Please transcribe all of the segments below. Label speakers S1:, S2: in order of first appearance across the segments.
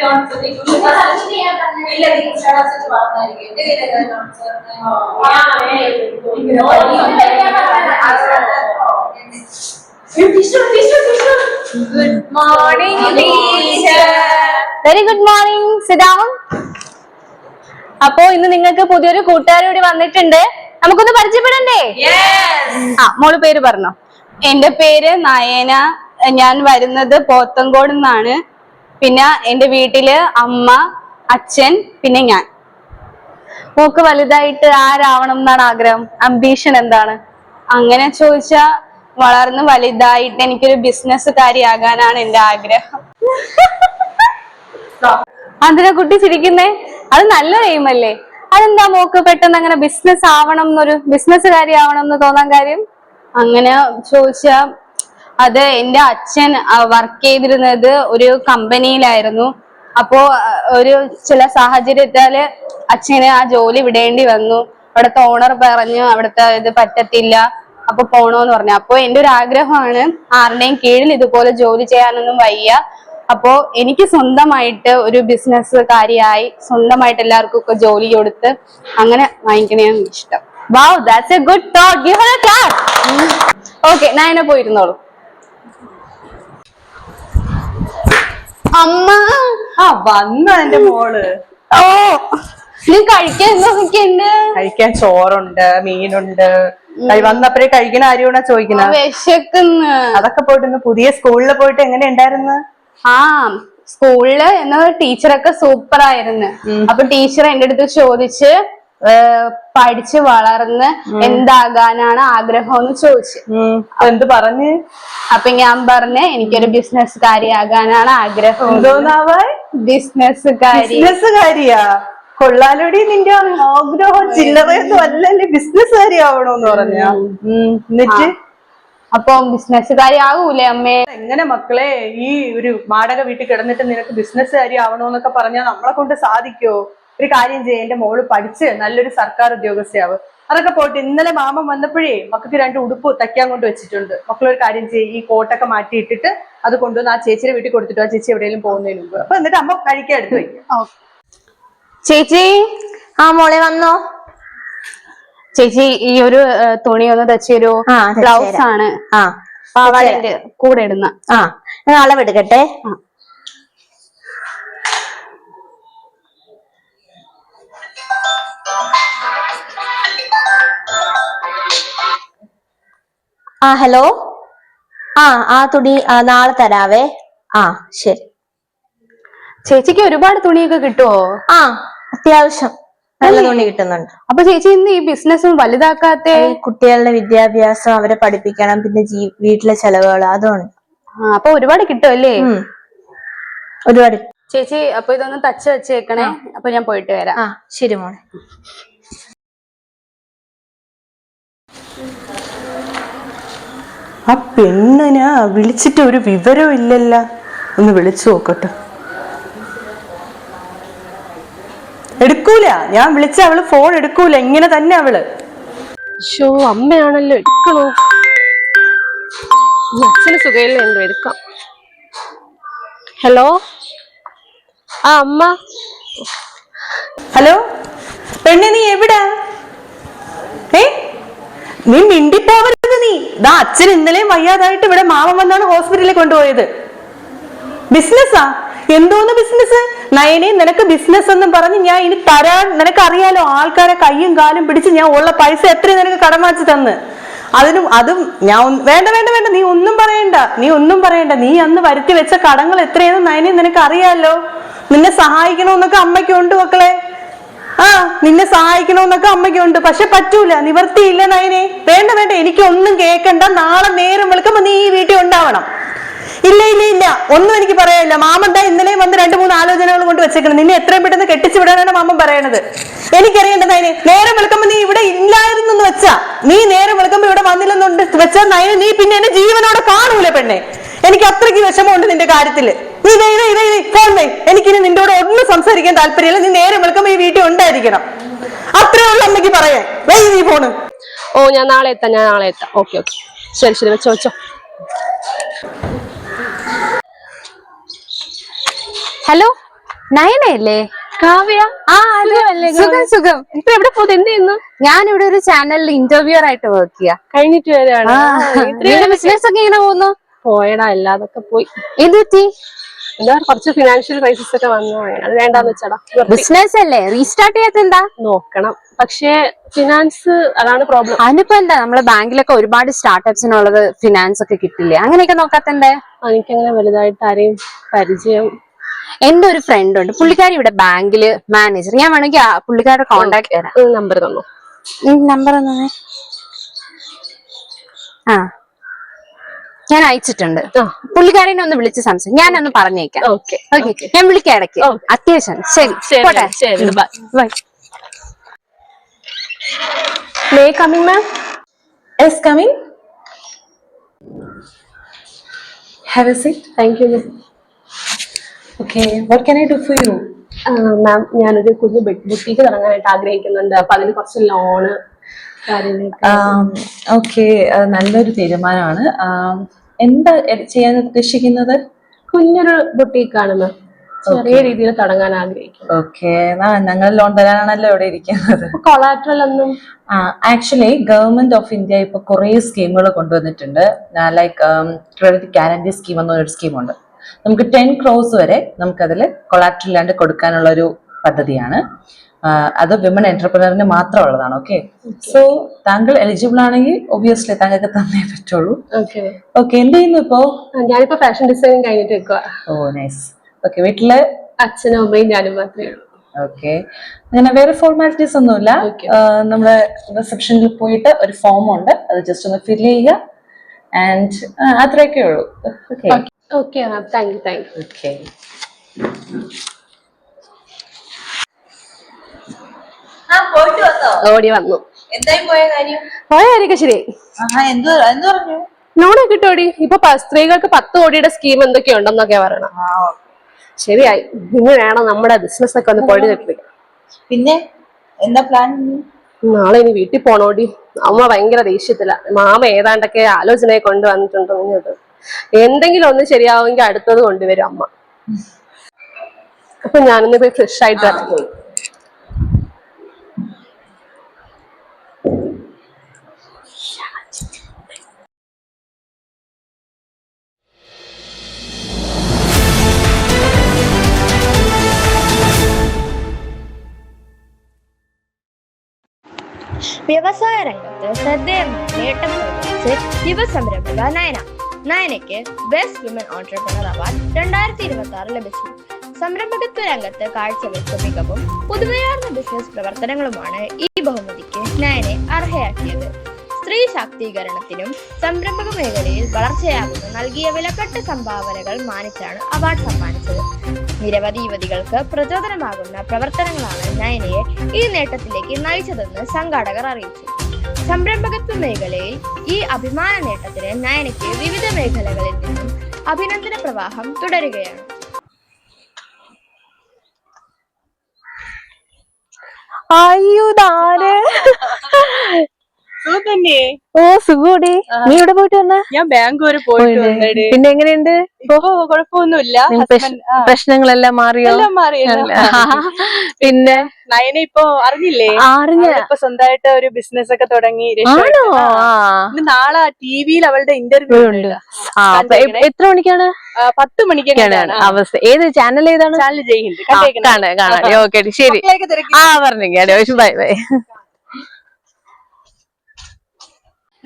S1: Good morning, teacher. Very good morning. Sit down. അപ്പോ ഇന്ന് നിങ്ങൾക്ക് പുതിയൊരു കൂട്ടുകാരോട് വന്നിട്ടുണ്ട്. നമുക്കൊന്ന് പരിചയപ്പെടണ്ടേ? മോള് പേര് പറഞ്ഞോ.
S2: എന്റെ പേര് നയന. ഞാൻ വരുന്നത് പോത്തങ്കോട് നിന്നാണ്. പിന്നെ എന്റെ വീട്ടില് അമ്മ, അച്ഛൻ, പിന്നെ ഞാൻ.
S1: മോക്ക് വലുതായിട്ട് ആരാവണം എന്നാണ് ആഗ്രഹം? അംബീഷൻ എന്താണ്?
S2: അങ്ങനെ ചോദിച്ചാ വളർന്ന് വലുതായിട്ട് എനിക്കൊരു ബിസിനസ്സുകാരിയാകാനാണ് എന്റെ ആഗ്രഹം.
S1: അതിനെ കുട്ടി ചിരിക്കുന്നേ? അത് നല്ല എയിമല്ലേ? അതെന്താ മോക്ക് പെട്ടെന്ന് അങ്ങനെ ബിസിനസ് ആവണം എന്നൊരു ബിസിനസ്സുകാരി ആവണം എന്ന് തോന്നാൻ കാര്യം?
S2: അങ്ങനെ ചോദിച്ചാ അത് എന്റെ അച്ഛൻ വർക്ക് ചെയ്തിരുന്നത് ഒരു കമ്പനിയിലായിരുന്നു. അപ്പോ ഒരു ചില സാഹചര്യത്താല് അച്ഛന് ആ ജോലി വിടേണ്ടി വന്നു. അവിടുത്തെ ഓണർ പറഞ്ഞു അവിടുത്തെ ഇത് പറ്റത്തില്ല, അപ്പൊ പോണോന്ന് പറഞ്ഞു. അപ്പൊ എന്റെ ഒരു ആഗ്രഹമാണ് ആരുടെയും കീഴിൽ ഇതുപോലെ ജോലി ചെയ്യാനൊന്നും വയ്യ. അപ്പോ എനിക്ക് സ്വന്തമായിട്ട് ഒരു ബിസിനസ്സുകാരിയായി സ്വന്തമായിട്ട് എല്ലാവർക്കും ഒക്കെ ജോലി കൊടുത്ത് അങ്ങനെ വാങ്ങിക്കണേന്ന് ഇഷ്ടം.
S1: Wow, that's a good thought. Give her a clap. Okay, Nayana പോയിരുന്നോളൂ.
S2: അമ്മ
S3: വന്ന എന്റെ മോള്.
S2: ഓ, നീ കഴിക്കാൻ എന്തൊക്കെയുണ്ട്?
S3: കഴിക്കാൻ ചോറുണ്ട്, മീനുണ്ട്. വന്നപ്പോഴേ കഴിക്കണ കാര്യമാണോ ചോദിക്കുന്നത്?
S2: വിശക്കുന്നു.
S3: അതൊക്കെ പോയിട്ട് ഇന്ന് പുതിയ സ്കൂളിൽ പോയിട്ട് എങ്ങനെ ഉണ്ടായിരുന്നു?
S2: ആ, സ്കൂളില് ടീച്ചറൊക്കെ സൂപ്പർ ആയിരുന്നു. അപ്പൊ ടീച്ചർ എന്റെ അടുത്ത് ചോദിച്ച് പഠിച്ച് വളർന്ന് എന്താകാനാണ് ആഗ്രഹം എന്ന് ചോദിച്ചു.
S3: എന്ത് പറഞ്ഞ്?
S2: അപ്പൊ ഞാൻ പറഞ്ഞ് എനിക്കൊരു ബിസിനസ്സുകാരിയാകാനാണ് ആഗ്രഹം.
S3: ബിസിനസ്സുകാരിയാ? കൊള്ളാലോടി, നിന്റെ ആഗ്രഹം ചില്ലറയൊന്നും അല്ലല്ലേ ബിസിനസ്സുകാരി ആവണോന്ന് പറഞ്ഞ. എന്നിട്ട്
S2: അപ്പൊ ബിസിനസ്സുകാരി ആകൂലേ അമ്മേ?
S3: എങ്ങനെ മക്കളെ, ഈ ഒരു വാടക വീട്ടിൽ കിടന്നിട്ട് നിനക്ക് ബിസിനസ്സുകാരി ആവണോന്നൊക്കെ പറഞ്ഞാൽ നമ്മളെ കൊണ്ട് സാധിക്കോ? ഒരു കാര്യം ചെയ്യ, എന്റെ മോള് പഠിച്ച് നല്ലൊരു സർക്കാർ ഉദ്യോഗസ്ഥയാവ്. അതൊക്കെ പോയിട്ട് ഇന്നലെ മാമൻ വന്നപ്പോഴേ മക്കൾക്ക് 2 ഉടുപ്പ് തയ്ക്കാൻ കൊണ്ട് വെച്ചിട്ടുണ്ട്. മക്കളൊരു കാര്യം ചെയ്യ്, ഈ കോട്ടൊക്കെ മാറ്റിയിട്ടിട്ട് അത് കൊണ്ടുവന്ന് ആ ചേച്ചിയുടെ വീട്ടിൽ കൊടുത്തിട്ട് ആ ചേച്ചി എവിടെയെങ്കിലും പോകുന്നതിന് മുമ്പ്. അപ്പൊ എന്നിട്ട് അമ്മ കഴിക്കാൻ എടുത്ത് വയ്ക്കും.
S1: ചേച്ചി.
S4: ആ മോളെ വന്നോ?
S1: ചേച്ചി ഈ ഒരു തുണി ഒന്ന് തച്ചൊരു ബ്ലൗസ് ആണ്. പാവാടന്റെ കൂടെ ഇടുന്ന.
S4: അളവെടുക്കട്ടെ. ഹലോ. ആ തുണി നാളെ തരാവേ. ശരി.
S1: ചേച്ചിക്ക് ഒരുപാട് തുണിയൊക്കെ കിട്ടുമോ?
S4: അത്യാവശ്യം നല്ല തുണി കിട്ടുന്നുണ്ട്.
S1: അപ്പൊ ചേച്ചി ഇന്ന് ഈ ബിസിനസ്സും വലുതാക്കാത്തെ?
S4: കുട്ടികളുടെ വിദ്യാഭ്യാസം, അവരെ പഠിപ്പിക്കണം, പിന്നെ വീട്ടിലെ ചെലവുകൾ, അതുകൊണ്ട്.
S1: അപ്പൊ ഒരുപാട് കിട്ടും അല്ലേ?
S4: ഒരുപാട്.
S1: ചേച്ചി അപ്പൊ ഇതൊന്ന് തച്ച് വെച്ചേക്കണേ. അപ്പൊ ഞാൻ പോയിട്ട് വരാം.
S4: ശരി മോളെ.
S3: ആ പെണ്ണിന് വിളിച്ചിട്ട് ഒരു വിവരവും ഇല്ലല്ല. ഒന്ന് വിളിച്ചു നോക്കട്ടെ. എടുക്കൂല, ഞാൻ വിളിച്ച അവള് ഫോൺ എടുക്കൂല. ഇങ്ങനെ തന്നെ അവള്.
S1: അമ്മയാണല്ലോ, എടുക്കണോ? അച്ഛന് സുഖമില്ല, എന്തോ എടുക്കാം. ഹലോ. അമ്മ.
S3: ഹലോ പെണ്ണെ, നീ എവിടാ? നീ മിണ്ടിപ്പോവരുത്. നീ അച്ഛൻ ഇന്നലെയും വയ്യാതായിട്ട് ഇവിടെ മാമൻ വന്നാണ് ഹോസ്പിറ്റലിൽ കൊണ്ടുപോയത്. ബിസിനസ്സാ? എന്തോന്ന് ബിസിനസ്? നയനെ, നിനക്ക് ബിസിനസ് എന്നും പറഞ്ഞ് ഞാൻ ഇനി തരാൻ, നിനക്കറിയാലോ ആൾക്കാരെ കയ്യും കാലും പിടിച്ച് ഞാൻ ഉള്ള പൈസ എത്രയും നിനക്ക് കടം വാങ്ങിച്ച് തന്ന്. അതും ഞാൻ വേണ്ട വേണ്ട വേണ്ട, നീ ഒന്നും പറയണ്ട. നീ അന്ന് വരുത്തി വെച്ച കടങ്ങൾ എത്രയെന്ന് നയനെ നിനക്ക് അറിയാലോ. നിന്നെ സഹായിക്കണമെന്നൊക്കെ അമ്മയ്ക്കുണ്ട് മക്കളെ. നിന്നെ സഹായിക്കണമെന്നൊക്കെ അമ്മയ്ക്കുണ്ട്. പക്ഷെ പറ്റൂല, നിവർത്തിയില്ല നയനെ. വേണ്ട, എനിക്കൊന്നും കേൾക്കണ്ട. നാളെ നേരം വെളുക്കുമ്പോ നീ ഈ വീട്ടിൽ ഉണ്ടാവണം. ഇല്ല, ഒന്നും എനിക്ക് പറയാനില്ല. മാമൻ ഇന്നലെയും വന്ന് 2-3 ആലോചനകൾ കൊണ്ട് വെച്ചേക്കണം. നിന്നെ എത്രയും പെട്ടെന്ന് കെട്ടിച്ചു വിടാനാണ് മാമൻ പറയണത്. എനിക്കറിയേണ്ട നയനെ. നേരം വെളുക്കുമ്പോ നീ ഇവിടെ ഇല്ലായിരുന്നു വെച്ചാ, നീ നേരം വെളുക്കുമ്പോ ഇവിടെ വന്നില്ലെന്നുണ്ട് വെച്ചാൽ നയനെ, നീ പിന്നെ എന്നെ ജീവനോടെ കാണൂല പെണ്ണെ. എനിക്ക് അത്രയ്ക്ക് വിഷമമുണ്ട് നിന്റെ കാര്യത്തില്. നീ ഫോൺ വേ. എനിക്കിനി നിന്നോട് ഒന്നും സംസാരിക്കാൻ താല്പര്യമില്ല. നീ നേരം വെളുക്കുമ്പോ ഈ വീട്ടിൽ ഉണ്ടായിരിക്കണം. അത്രേ ഉള്ളു അമ്മയ്ക്ക് പറയാൻ. നീ ഫോണ്.
S1: ഞാൻ നാളെ എത്താം. ഓക്കെ. ശരി, വെച്ചോ. ഹലോ. നയനയല്ലേ?
S2: കാവ്യ
S1: ആ അതെ, സുഖം സുഖം.
S2: ഇപ്പൊ എവിടെ പോകുന്നത്? എന്ത് ചെയ്യുന്നു?
S1: ഞാനിവിടെ ഒരു ചാനലിൽ ഇന്റർവ്യൂർ ആയിട്ട് വർക്ക് ചെയ്യാ.
S2: കഴിഞ്ഞിട്ട് വരികയാണ്.
S1: ബിസിനസ് ഒക്കെ ഇങ്ങനെ പോകുന്നു?
S2: പോയടാ, എല്ലാതൊക്കെ പോയി.
S1: എന്ത് പറ്റി?
S2: എന്താ കുറച്ച് ഫിനാൻഷ്യൽ ക്രൈസിസ് ഒക്കെ വന്നു, അത് വേണ്ടാന്ന് വെച്ചാടാ.
S1: ബിസിനസ് അല്ലേ, റീസ്റ്റാർട്ട് ചെയ്യാത്ത എന്താ?
S2: നോക്കണം, പക്ഷേ ഫിനാൻസ് അതാണ് പ്രോബ്ലം.
S1: അതിനിപ്പോ എന്താ, നമ്മളെ ബാങ്കിലൊക്കെ ഒരുപാട് സ്റ്റാർട്ടപ്സിനുള്ളത് ഫിനാൻസ് ഒക്കെ കിട്ടില്ലേ, അങ്ങനെയൊക്കെ നോക്കാത്തണ്ടേ?
S2: എനിക്കങ്ങനെ വലുതായിട്ട് ആരെയും പരിചയം.
S1: എന്റെ ഒരു ഫ്രണ്ട് ഉണ്ട്, പുള്ളിക്കാരി ഇവിടെ ബാങ്കില് മാനേജർ. ഞാൻ വേണമെങ്കിൽ പുള്ളിക്കാരുടെ കോണ്ടാക്ട് തരാം.
S2: നമ്പർ തന്നു.
S1: നമ്പർ തന്നെ. ആ ഞാൻ അയച്ചിട്ടുണ്ട്. പുള്ളിക്കാരനെ ഒന്ന് വിളിച്ച് സംസാരിക്കും, ഞാനൊന്ന് പറഞ്ഞേക്കാം.
S2: ഓക്കെ,
S1: ഞാൻ വിളിക്കാം ഇടയ്ക്ക്, അത്യാവശ്യം. ശരി, പോട്ടെ.
S2: ശരി,
S1: by.
S2: May I come in, ma'am?
S3: Yes, coming. Have a seat.
S2: Thank you, ma'am.
S3: Okay, what can I do for you?
S2: മാം, ഞാനൊരു കുഞ്ഞു ബുട്ടീക്ക് തുടങ്ങാനായിട്ട് ആഗ്രഹിക്കുന്നുണ്ട്. അപ്പൊ അതിന് കുറച്ച് ലോണ് കാര്യങ്ങളൊക്കെ.
S3: ഓക്കെ, നല്ലൊരു തീരുമാനമാണ്. എന്താ ചെയ്യാൻ ഉദ്ദേശിക്കുന്നത്?
S2: കുഞ്ഞൊരു ബുട്ടീക്കാണ് മാം, ചെറിയ രീതിയിൽ തുടങ്ങാൻ ആഗ്രഹിക്കുന്നു.
S3: ഓക്കെ, ഞങ്ങൾ ലോൺ തരാനാണല്ലോ ഇവിടെ ഇരിക്കുന്നത്.
S2: കൊളാട്രൽ ഒന്നും?
S3: ആക്ച്വലി ഗവൺമെന്റ് ഓഫ് ഇന്ത്യ ഇപ്പൊ കുറെ സ്കീമുകൾ കൊണ്ടുവന്നിട്ടുണ്ട്. ലൈക്ക് ക്രെഡിറ്റ് ഗ്യാരണ്ടി സ്കീം എന്നൊരു സ്കീമുണ്ട്. നമുക്ക് 10 crores വരെ നമുക്കതിൽ കൊളാട്രൽ ഇല്ലാണ്ട് കൊടുക്കാനുള്ള ഒരു പദ്ധതിയാണ്. അത് വിമൻ എന്റർപ്രണറിന് മാത്രമുള്ളതാണ്. ഓക്കെ, സോ താങ്കൾ എലിജിബിൾ ആണെങ്കിൽ ഒബിയസ്ലി താങ്കൾക്ക് തന്നേ പറ്റുള്ളൂ. ഓക്കെ, എന്ത് ചെയ്യുന്നു ഇപ്പോ?
S2: ഞാനിപ്പോ ഫാഷൻ ഡിസൈനിങ് കഴിഞ്ഞിട്ട് വെക്കുക.
S3: ഓ നൈസ്. ഓക്കെ, വീട്ടില്
S2: അച്ഛനും അമ്മയും ഞാനും മാത്രമേ ഉള്ളൂ.
S3: ഓക്കെ, അങ്ങനെ വേറെ ഫോർമാലിറ്റീസ് ഒന്നുമില്ല. നമ്മള് റിസപ്ഷനിൽ പോയിട്ട് ഒരു ഫോം ഉണ്ട്, അത് ജസ്റ്റ് ഒന്ന് ഫിൽ ചെയ്യുക ആൻഡ് അത്രയൊക്കെ ഉള്ളൂ.
S2: Okay ma'am, thank U.
S3: Okay,
S2: ഓടി വന്നു.
S3: എന്തായി പോയ കാര്യം?
S2: പോയ കാര്യമൊക്കെ ശരിയായി.
S3: എന്ത് പറഞ്ഞു?
S2: ലോണ് കിട്ടോടി. ഇപ്പൊ സ്ത്രീകൾക്ക് 10 കോടിയുടെ സ്കീം എന്തൊക്കെയുണ്ടെന്നൊക്കെ പറയണം. ശരിയായി. ഇനി വേണം നമ്മുടെ ബിസിനസ് ഒക്കെ ഒന്ന് പൊടി തെറ്റിപ്പിക്കാം.
S3: പിന്നെ എന്താ പ്ലാൻ?
S2: നാളെ ഇനി വീട്ടിൽ പോണോടി. അമ്മ ഭയങ്കര ദേഷ്യത്തില. മാമ ഏതാണ്ടൊക്കെ ആലോചനയെ കൊണ്ടുവന്നിട്ടുണ്ടോ. എന്തെങ്കിലും ഒന്ന് ശരിയാവുമെങ്കിൽ അടുത്തത് കൊണ്ടുവരും അമ്മ. അപ്പൊ ഞാനൊന്ന് പോയി ഫ്രഷ് ആയിട്ട് വരാം.
S5: വ്യവസായ രംഗത്ത് ശ്രദ്ധേയമായ നേട്ടം കൈവരിച്ച് യുവസംരംഭക നയന. നയനയ്ക്ക് ബെസ്റ്റ് വിമൻ ഓൺട്രപ്രണർ അവാർഡ് 2026 ലഭിച്ചു. സംരംഭകത്വ രംഗത്ത് കാഴ്ചവെച്ച മികവും പുതുമയാർന്ന ബിസിനസ് പ്രവർത്തനങ്ങളുമാണ് ഈ ബഹുമതിക്ക് നയനെ അർഹയാക്കിയത്. സ്ത്രീ ശാക്തീകരണത്തിനും സംരംഭക മേഖലയിൽ വളർച്ചയാകുന്ന നൽകിയ വിലപ്പെട്ട സംഭാവനകൾ മാനിച്ചാണ് അവാർഡ് സമ്മാനിച്ചത്. നിരവധി യുവതികൾക്ക് പ്രചോദനമാകുന്ന പ്രവർത്തനങ്ങളാണ് നയനയെ ഈ നേട്ടത്തിലേക്ക് നയിച്ചതെന്ന് സംഘാടകർ അറിയിച്ചു. സംരംഭകത്വ മേഖലയിൽ ഈ അഭിമാന നേട്ടത്തിന് നയനയ്ക്ക് വിവിധ മേഖലകളിൽ നിന്നും അഭിനന്ദന പ്രവാഹം തുടരുകയാണ്.
S1: അയ്യോ, ഓ സുഖൂടി. നീ ഇവിടെ പോയിട്ട് വന്ന?
S3: ഞാൻ ബാങ്ക് വരെ പോയിട്ട്.
S1: പിന്നെ എങ്ങനെയുണ്ട്?
S3: കുഴപ്പമൊന്നുമില്ല.
S1: പ്രശ്നങ്ങളെല്ലാം മാറിയോ? പിന്നെ
S3: നയന ഇപ്പൊ അറിഞ്ഞില്ലേ? ഇപ്പൊ സ്വന്തമായിട്ട് ഒരു ബിസിനസ് ഒക്കെ തുടങ്ങി. നാളെ TV-യിൽ അവളുടെ ഇന്റർവ്യൂ ഉണ്ട്.
S1: എത്ര മണിക്കാണ്?
S3: 10 മണിക്കാണ്
S1: അവസ്ഥ. ഏത് ചാനൽ? ഏതാണ്?
S3: ചാനൽ ജയ് ഹിന്ദ്.
S1: കാണാം. ഓക്കെ, ശരി. പറഞ്ഞു. Bye bye.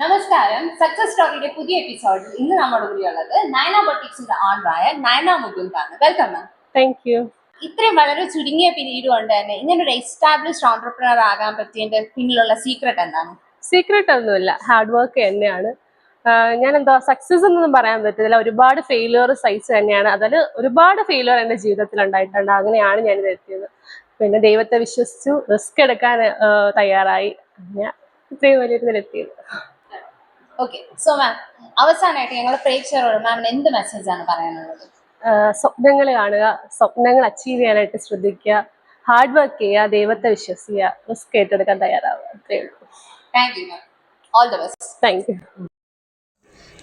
S6: നമസ്കാരം. സക്സസ് സ്റ്റോറിയുടെ പുതിയ എപ്പിസോഡിൽ ഇന്ന് നമ്മുടെ കൂടെയുള്ളത് നയന ബൊട്ടിക്സിന്റെ ഓണറായ നയന മുകുന്ദാണ്. Welcome ma'am.
S2: Thank you.
S6: ഇത്രയും വളരെ ചുരുങ്ങിയ പീരീഡ് കൊണ്ട് തന്നെ ഇങ്ങനെ ഒരു എസ്റ്റാബ്ലിഷ്ഡ് ഓൺടർപ്രണർ ആകാൻ പറ്റിയതിന്റെ പിന്നിലുള്ള സീക്രട്ട് എന്താണ്?
S2: സീക്രട്ട് ഒന്നുമില്ല, ഹാർഡ് വർക്ക് തന്നെയാണ്. ഞാൻ സക്സസ് എന്നൊന്നും പറയാൻ പറ്റത്തില്ല. ഒരുപാട് ഫെയിലിയർ സൈസ് തന്നെയാണ്. അതിൽ ഒരുപാട് ഫെയിലിയർ എൻ്റെ ജീവിതത്തിൽ ഉണ്ടായിട്ടുണ്ട്. അങ്ങനെയാണ് ഞാനിത് എത്തിയത്. പിന്നെ ദൈവത്തെ വിശ്വസിച്ചു റിസ്ക് എടുക്കാൻ തയ്യാറായി. ഞാൻ ഇത്രയും വലിയൊരിതിലെത്തിയത്.
S6: ഓക്കെ, സോ മാം, അവസാനമായിട്ട് ഞങ്ങൾ പ്രേക്ഷകരോട് മാമിന് എന്ത് മെസ്സേജാണ് പറയാനുള്ളത്?
S2: സ്വപ്നങ്ങൾ കാണുക, സ്വപ്നങ്ങൾ അച്ചീവ് ചെയ്യാനായിട്ട് ശ്രദ്ധിക്കുക, ഹാർഡ് വർക്ക് ചെയ്യുക, ദൈവത്തെ വിശ്വസിക്കുക, റിസ്ക് ഏറ്റെടുക്കാൻ തയ്യാറാവുക. അത്രയേ ഉള്ളൂ.
S6: Thank you ma'am. All the best.
S2: Thank you.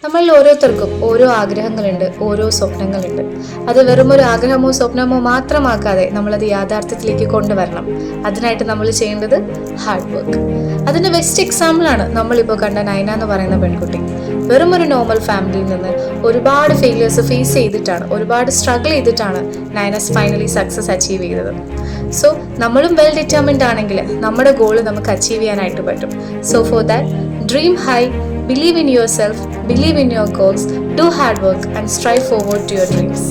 S7: നമ്മളിൽ ഓരോരുത്തർക്കും ഓരോ ആഗ്രഹങ്ങളുണ്ട്, ഓരോ സ്വപ്നങ്ങളുണ്ട്. അത് വെറും ഒരു ആഗ്രഹമോ സ്വപ്നമോ മാത്രമാക്കാതെ നമ്മളത് യാഥാർത്ഥ്യത്തിലേക്ക് കൊണ്ടുവരണം. അതിനായിട്ട് നമ്മൾ ചെയ്യേണ്ടത് ഹാർഡ് വർക്ക്. അതിന്റെ ബെസ്റ്റ് എക്സാമ്പിളാണ് നമ്മളിപ്പോൾ കണ്ട നയന എന്ന് പറയുന്ന പെൺകുട്ടി. വെറും ഒരു നോർമൽ ഫാമിലിയിൽ നിന്ന് ഒരുപാട് ഫെയിലിയേഴ്സ് ഫേസ് ചെയ്തിട്ടാണ്, ഒരുപാട് സ്ട്രഗിൾ ചെയ്തിട്ടാണ് നയന ഫൈനലി സക്സസ് അച്ചീവ് ചെയ്തത്. സോ നമ്മളും വെൽ ഡിറ്റർമിൻഡ് ആണെങ്കിൽ നമ്മുടെ ഗോൾ നമുക്ക് അച്ചീവ് ചെയ്യാനായിട്ട് പറ്റും. So for that, dream high, believe in yourself, believe in your goals, do hard work and strive forward to your dreams.